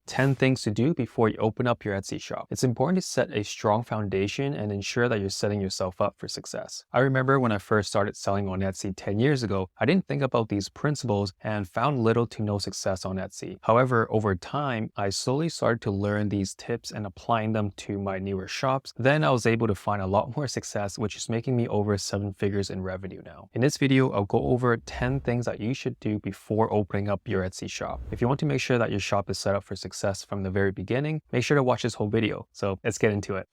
10 things to do before you open up your Etsy shop. It's important to set a strong foundation and ensure that you're setting yourself up for success. I remember when I first started selling on Etsy 10 years ago, I didn't think about these principles and found little to no success on Etsy. However, over time, I slowly started to learn these tips and applying them to my newer shops. Then I was able to find a lot more success, which is making me over 7 figures in revenue now. In this video, I'll go over 10 things that you should do before opening up your Etsy shop. If you want to make sure that your shop is set up for success from the very beginning, make sure to watch this whole video. So let's get into it.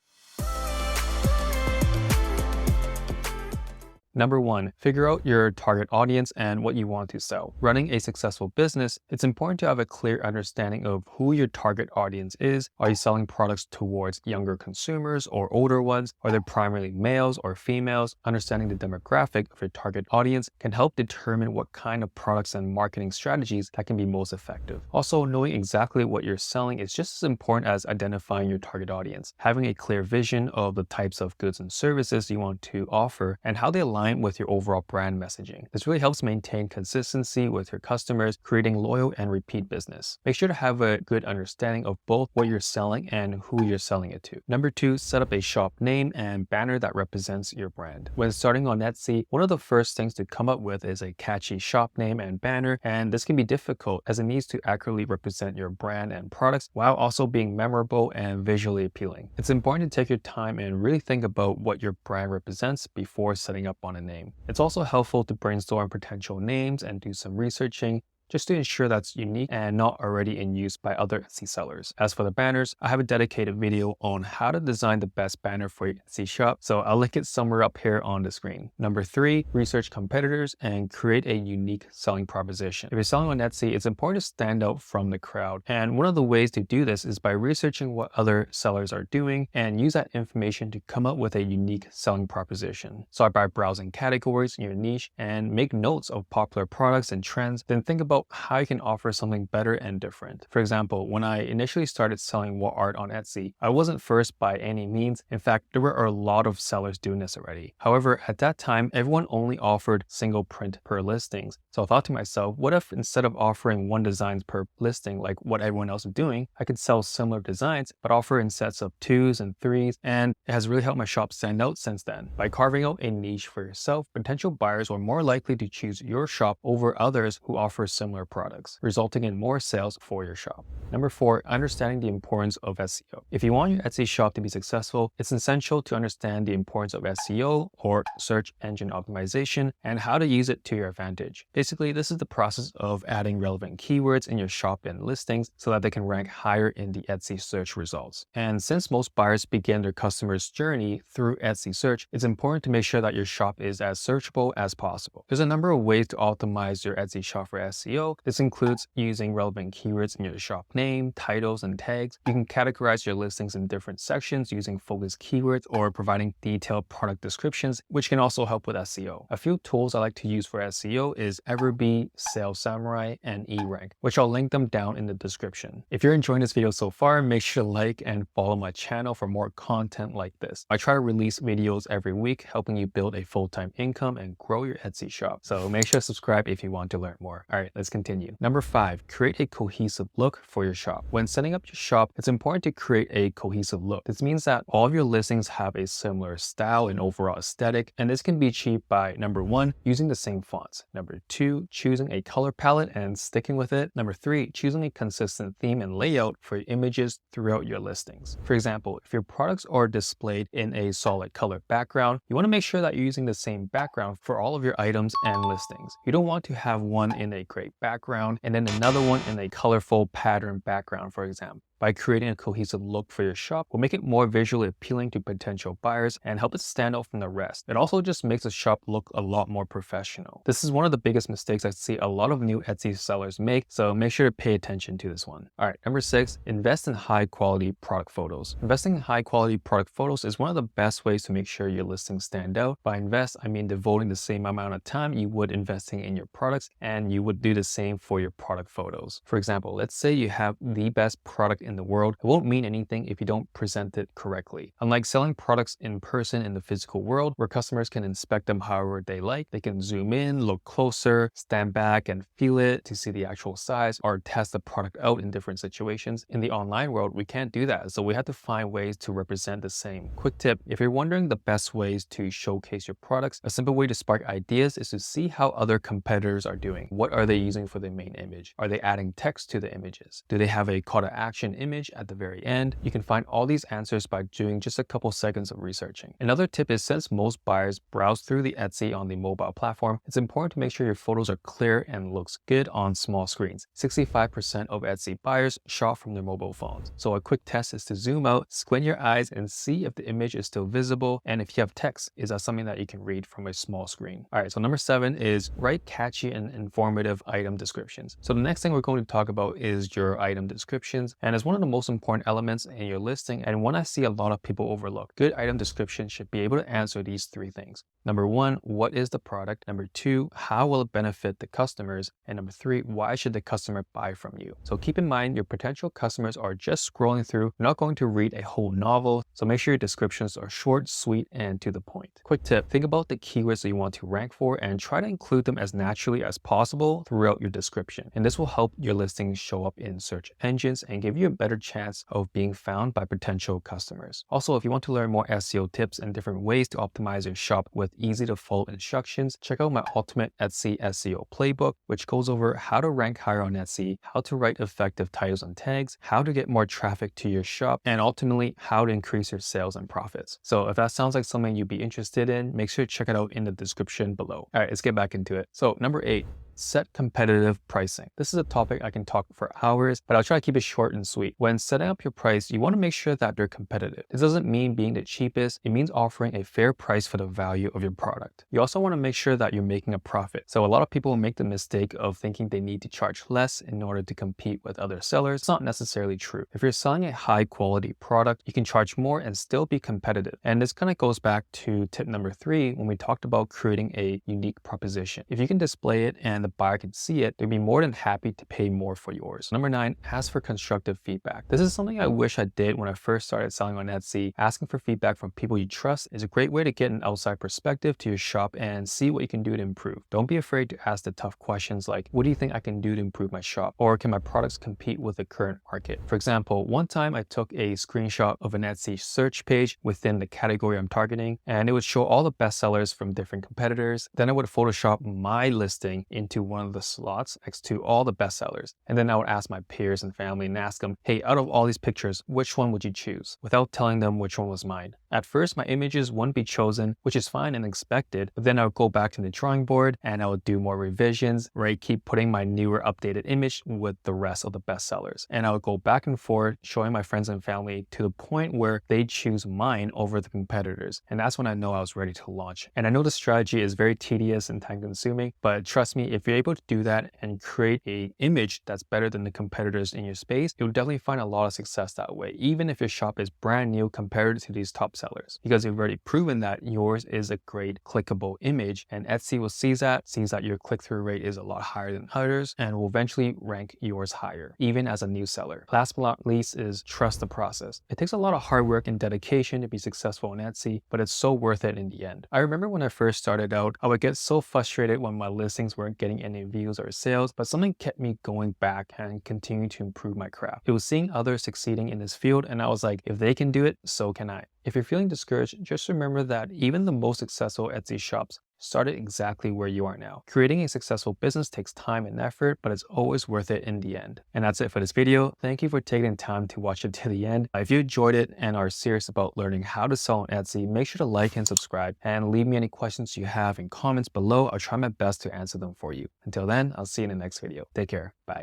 Number 1, figure out your target audience and what you want to sell. Running a successful business, it's important to have a clear understanding of who your target audience is. Are you selling products towards younger consumers or older ones? Are they primarily males or females? Understanding the demographic of your target audience can help determine what kind of products and marketing strategies that can be most effective. Also, knowing exactly what you're selling is just as important as identifying your target audience. Having a clear vision of the types of goods and services you want to offer and how they align with your overall brand messaging. This really helps maintain consistency with your customers, creating loyal and repeat business. Make sure to have a good understanding of both what you're selling and who you're selling it to. Number 2, set up a shop name and banner that represents your brand. When starting on Etsy, one of the first things to come up with is a catchy shop name and banner, and this can be difficult as it needs to accurately represent your brand and products while also being memorable and visually appealing. It's important to take your time and really think about what your brand represents before setting up on a name. It's also helpful to brainstorm potential names and do some researching just to ensure that's unique and not already in use by other Etsy sellers. As for the banners, I have a dedicated video on how to design the best banner for your Etsy shop, so I'll link it somewhere up here on the screen. Number 3, research competitors and create a unique selling proposition. If you're selling on Etsy, it's important to stand out from the crowd, and one of the ways to do this is by researching what other sellers are doing and use that information to come up with a unique selling proposition. Start by browsing categories in your niche and make notes of popular products and trends, then think about how you can offer something better and different. For example, when I initially started selling wall art on Etsy, I wasn't first by any means. In fact, there were a lot of sellers doing this already. However, at that time, everyone only offered single print per listings. So I thought to myself, what if instead of offering one design per listing like what everyone else was doing, I could sell similar designs but offer in sets of 2s and 3s, and it has really helped my shop stand out since then. By carving out a niche for yourself, potential buyers are more likely to choose your shop over others who offer similar products, resulting in more sales for your shop. Number 4, understanding the importance of SEO. If you want your Etsy shop to be successful, it's essential to understand the importance of SEO, or search engine optimization, and how to use it to your advantage. Basically, this is the process of adding relevant keywords in your shop and listings so that they can rank higher in the Etsy search results. And since most buyers begin their customer's journey through Etsy search, it's important to make sure that your shop is as searchable as possible. There's a number of ways to optimize your Etsy shop for SEO. This includes using relevant keywords in your shop name, titles, and tags. You can categorize your listings in different sections using focused keywords or providing detailed product descriptions, which can also help with SEO. A few tools I like to use for SEO is EverBee, Sales Samurai, and eRank, which I'll link them down in the description. If you're enjoying this video so far, make sure to like and follow my channel for more content like this. I try to release videos every week, helping you build a full-time income and grow your Etsy shop. So make sure to subscribe if you want to learn more. All right, let's continue. Number 5, create a cohesive look for your shop. When setting up your shop, it's important to create a cohesive look. This means that all of your listings have a similar style and overall aesthetic, and this can be achieved by number 1, using the same fonts. Number 2, choosing a color palette and sticking with it. Number 3, choosing a consistent theme and layout for your images throughout your listings. For example, if your products are displayed in a solid color background, you want to make sure that you're using the same background for all of your items and listings. You don't want to have one in a gray background and then another one in a colorful pattern background, for example. By creating a cohesive look for your shop will make it more visually appealing to potential buyers and help it stand out from the rest. It also just makes the shop look a lot more professional. This is one of the biggest mistakes I see a lot of new Etsy sellers make, so make sure to pay attention to this one. All right, number 6, invest in high quality product photos. Investing in high quality product photos is one of the best ways to make sure your listings stand out. By invest, I mean devoting the same amount of time you would investing in your products, and you would do the same for your product photos. For example, let's say you have the best product in in the world, it won't mean anything if you don't present it correctly. Unlike selling products in person in the physical world, where customers can inspect them however they like, they can zoom in, look closer, stand back and feel it to see the actual size, or test the product out in different situations. In the online world, we can't do that, so we have to find ways to represent the same. Quick tip, if you're wondering the best ways to showcase your products, a simple way to spark ideas is to see how other competitors are doing. What are they using for their main image? Are they adding text to the images? Do they have a call to action image at the very end? You can find all these answers by doing just a couple seconds of researching. Another tip is, since most buyers browse through the Etsy on the mobile platform, it's important to make sure your photos are clear and looks good on small screens. 65% of Etsy buyers shop from their mobile phones. So a quick test is to zoom out, squint your eyes, and see if the image is still visible, and if you have text, is that something that you can read from a small screen. All right, so number 7 is write catchy and informative item descriptions. So the next thing we're going to talk about is your item descriptions, and it's one of the most important elements in your listing, and one I see a lot of people overlook. Good item description should be able to answer these 3 things. Number 1, what is the product? Number 2, how will it benefit the customers? And number 3, why should the customer buy from you? So keep in mind, your potential customers are just scrolling through. They're not going to read a whole novel, so make sure your descriptions are short, sweet, and to the point. Quick tip, think about the keywords that you want to rank for and try to include them as naturally as possible throughout your description. And this will help your listings show up in search engines and give you a better chance of being found by potential customers. Also, if you want to learn more SEO tips and different ways to optimize your shop with easy to follow instructions, check out my ultimate Etsy SEO Playbook, which goes over how to rank higher on Etsy, how to write effective titles and tags, how to get more traffic to your shop, and ultimately how to increase your sales and profits. So if that sounds like something you'd be interested in, make sure to check it out in the description below. All right, let's get back into it. So number 8, set competitive pricing. This is a topic I can talk for hours, but I'll try to keep it short and sweet. When setting up your price, you want to make sure that they're competitive. This doesn't mean being the cheapest. It means offering a fair price for the value of your product. You also want to make sure that you're making a profit. So a lot of people make the mistake of thinking they need to charge less in order to compete with other sellers. It's not necessarily true. If you're selling a high quality product, you can charge more and still be competitive. And this kind of goes back to tip number 3 when we talked about creating a unique proposition. If you can display it and the buyer can see it, they'd be more than happy to pay more for yours. Number 9, ask for constructive feedback. This is something I wish I did when I first started selling on Etsy. Asking for feedback from people you trust is a great way to get an outside perspective to your shop and see what you can do to improve. Don't be afraid to ask the tough questions like, what do you think I can do to improve my shop? Or can my products compete with the current market? For example, one time I took a screenshot of an Etsy search page within the category I'm targeting, and it would show all the bestsellers from different competitors. Then I would Photoshop my listing into one of the slots next to all the bestsellers. And then I would ask my peers and family and ask them, hey, out of all these pictures, which one would you choose? Without telling them which one was mine. At first, my images wouldn't be chosen, which is fine and expected, but then I would go back to the drawing board and I would do more revisions, right? Keep putting my newer updated image with the rest of the bestsellers. And I would go back and forth, showing my friends and family to the point where they choose mine over the competitors. And that's when I know I was ready to launch. And I know the strategy is very tedious and time consuming, but trust me, if you're able to do that and create an image that's better than the competitors in your space, you'll definitely find a lot of success that way, even if your shop is brand new compared to these top sellers, because you've already proven that yours is a great clickable image, and Etsy will sees that your click-through rate is a lot higher than others and will eventually rank yours higher, even as a new seller. Last but not least is trust the process. It takes a lot of hard work and dedication to be successful on Etsy, but it's so worth it in the end. I remember when I first started out, I would get so frustrated when my listings weren't getting any views or sales, but something kept me going back and continuing to improve my craft. It was seeing others succeeding in this field, and I was like, if they can do it, so can I. If you're feeling discouraged, just remember that even the most successful Etsy shops started exactly where you are now. Creating a successful business takes time and effort, but it's always worth it in the end. And that's it for this video. Thank you for taking time to watch it to the end. If you enjoyed it and are serious about learning how to sell on Etsy, make sure to like and subscribe, and leave me any questions you have in comments below. I'll try my best to answer them for you. Until then, I'll see you in the next video. Take care. Bye.